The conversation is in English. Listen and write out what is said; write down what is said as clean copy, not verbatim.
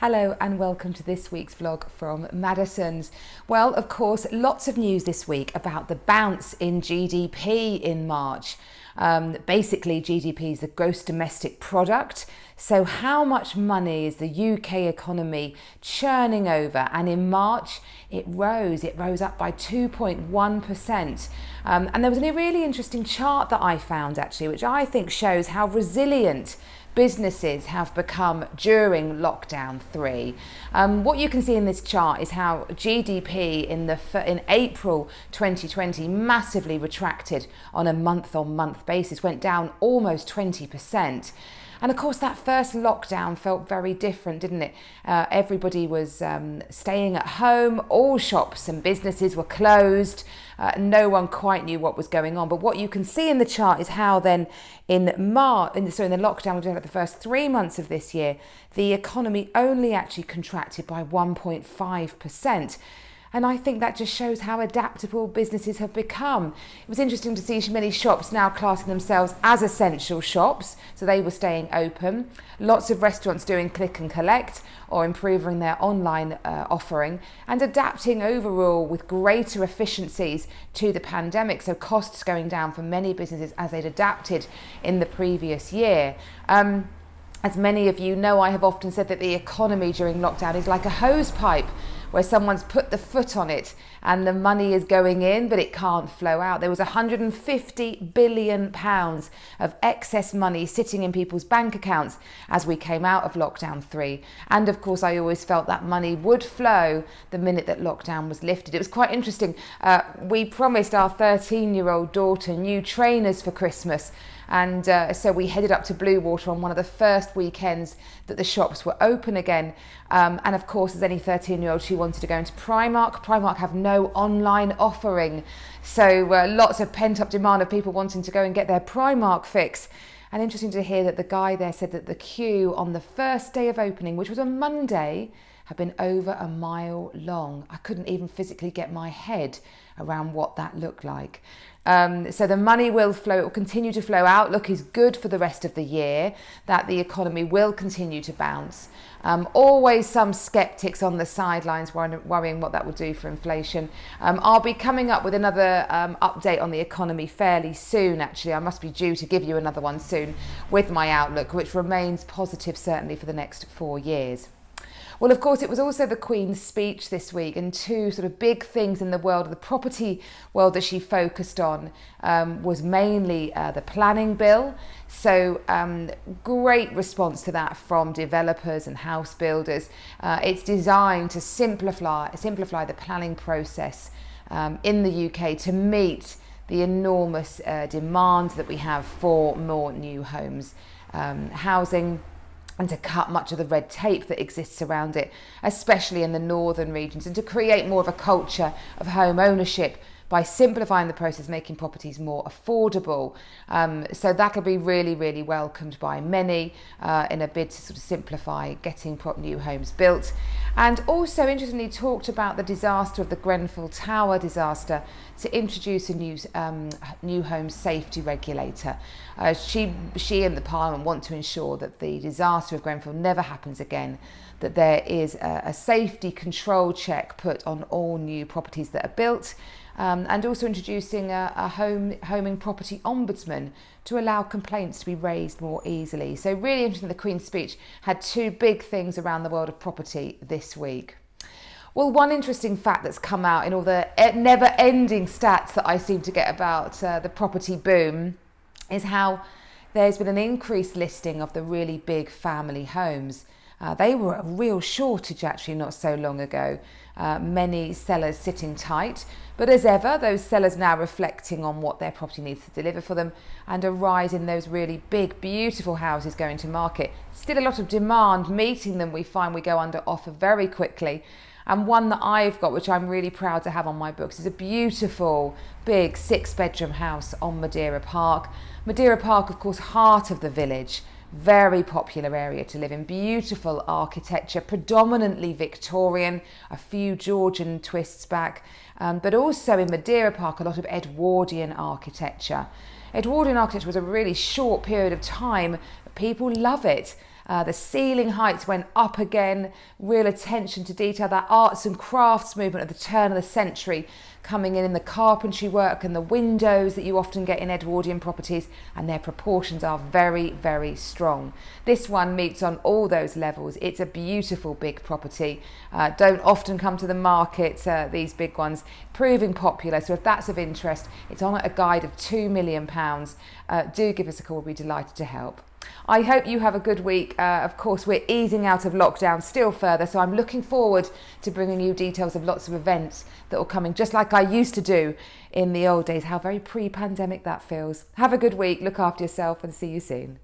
Hello and welcome to this week's vlog from Madison's. Well, of course, lots of news this week about the bounce in GDP in March. Basically, GDP is the gross domestic product. So how much money is the UK economy churning over? And in March, it rose up by 2.1%. And there was a really interesting chart that I found actually, which I think shows how resilient businesses have become during lockdown 3. What you can see in this chart is how GDP in April 2020 massively retracted on a month-on-month basis, went down almost 20%. And of course, that first lockdown felt very different, didn't it? Everybody was staying at home, all shops and businesses were closed. No one quite knew what was going on. But what you can see in the chart is how then in the lockdown, which was like the first 3 months of this year, the economy only actually contracted by 1.5%. And I think that just shows how adaptable businesses have become. It was interesting to see many shops now classing themselves as essential shops, so they were staying open. Lots of restaurants doing click and collect or improving their online offering and adapting overall with greater efficiencies to the pandemic. So costs going down for many businesses as they'd adapted in the previous year. As many of you know, I have often said that the economy during lockdown is like a hose pipe where someone's put the foot on it and the money is going in, but it can't flow out. There was £150 billion of excess money sitting in people's bank accounts as we came out of lockdown 3. And of course, I always felt that money would flow the minute that lockdown was lifted. It was quite interesting. We promised our 13-year-old daughter new trainers for Christmas. And so we headed up to Bluewater on one of the first weekends that the shops were open again. And of course, as any 13-year-old, she wanted to go into Primark. Primark have no online offering. So lots of pent-up demand of people wanting to go and get their Primark fix. And interesting to hear that the guy there said that the queue on the first day of opening, which was a Monday, had been over a mile long. I couldn't even physically get my head around what that looked like. So the money will flow, it will continue to flow. Outlook is good for the rest of the year, that the economy will continue to bounce. Always some skeptics on the sidelines worrying what that will do for inflation. I'll be coming up with another update on the economy fairly soon, actually. I must be due to give you another one soon with my outlook, which remains positive certainly for the next 4 years. Well, of course, it was also the Queen's speech this week, and two sort of big things in the world of the property world that she focused on was mainly the planning bill. So great response to that from developers and house builders. It's designed to simplify the planning process in the UK to meet the enormous demand that we have for more new homes, housing, and to cut much of the red tape that exists around it, especially in the northern regions, and to create more of a culture of home ownership by simplifying the process, making properties more affordable. So that'll be really, really welcomed by many in a bid to sort of simplify getting new homes built. And also, interestingly, talked about the disaster of the Grenfell Tower disaster to introduce a new home safety regulator. She and the Parliament want to ensure that the disaster of Grenfell never happens again, that there is a safety control check put on all new properties that are built, and also introducing a homing property ombudsman to allow complaints to be raised more easily. So really interesting, the Queen's speech had two big things around the world of property this week. Well, one interesting fact that's come out in all the never-ending stats that I seem to get about the property boom is how there's been an increased listing of the really big family homes. They were a real shortage actually not so long ago. Many sellers sitting tight, but as ever, those sellers now reflecting on what their property needs to deliver for them, and a rise in those really big, beautiful houses going to market. Still a lot of demand meeting them. We find we go under offer very quickly. And one that I've got, which I'm really proud to have on my books, is a beautiful, big 6-bedroom house on Madeira Park. Madeira Park, of course, heart of the village. Very popular area to live in, beautiful architecture, predominantly Victorian, a few Georgian twists back, but also in Madeira Park a lot of Edwardian architecture. Edwardian architecture was a really short period of time, but people love it. The ceiling heights went up again, real attention to detail, that arts and crafts movement at the turn of the century coming in the carpentry work and the windows that you often get in Edwardian properties, and their proportions are very, very strong. This one meets on all those levels. It's a beautiful big property. Don't often come to the market, these big ones, proving popular. So if that's of interest, it's on at a guide of £2 million. Do give us a call, we'll be delighted to help. I hope you have a good week. Of course, we're easing out of lockdown still further, so I'm looking forward to bringing you details of lots of events that are coming, just like I used to do in the old days. How very pre-pandemic that feels. Have a good week, look after yourself, and see you soon.